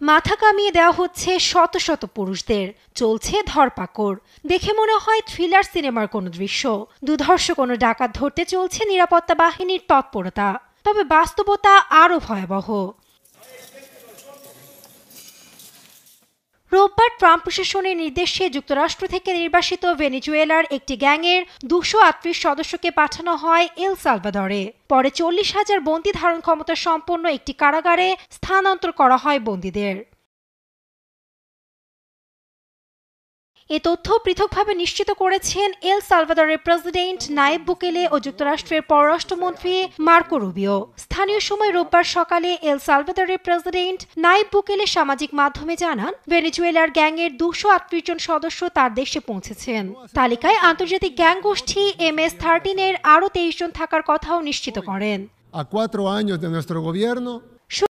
মাথা কামিয়ে দেওয়া হচ্ছে শত শত পুরুষদের, চলছে ধরপাকড়। দেখে মনে হয় থ্রিলার সিনেমার কোনো দৃশ্য। দুর্ধর্ষ কোনো ডাকাত ধরতে চলছে নিরাপত্তা বাহিনীর তৎপরতা। তবে বাস্তবতা আরও ভয়াবহ। রোববার ট্রাম্প প্রশাসনের নির্দেশে যুক্তরাষ্ট্র থেকে নির্বাসিত ভেনেজুয়েলার একটি গ্যাংয়ের 238 সদস্যকে পাঠানো হয় এল সালভাদরে। পরে 40,000 বন্দী ধারণ ক্ষমতা সম্পন্ন একটি কারাগারে স্থানান্তর করা হয় বন্দীদের। এ তথ্য পৃথকভাবে নিশ্চিত করেছেন এল সালভাদরের প্রেসিডেন্ট নাইব বুকেলে ও যুক্তরাষ্ট্রের পররাষ্ট্রমন্ত্রী মার্কো রুবিও। স্থানীয় সময় রোববার সকালে এল সালভাদরের প্রেসিডেন্ট নাইব বুকেলে সামাজিক মাধ্যমে জানান, ভেনেজুয়েলার গ্যাংয়ের 238 জন সদস্য তার দেশে পৌঁছেছেন। তালিকায় আন্তর্জাতিক গ্যাং গোষ্ঠী MS-13 এর আরও 23 জন থাকার কথাও নিশ্চিত করেন। A 4 años de nuestro gobierno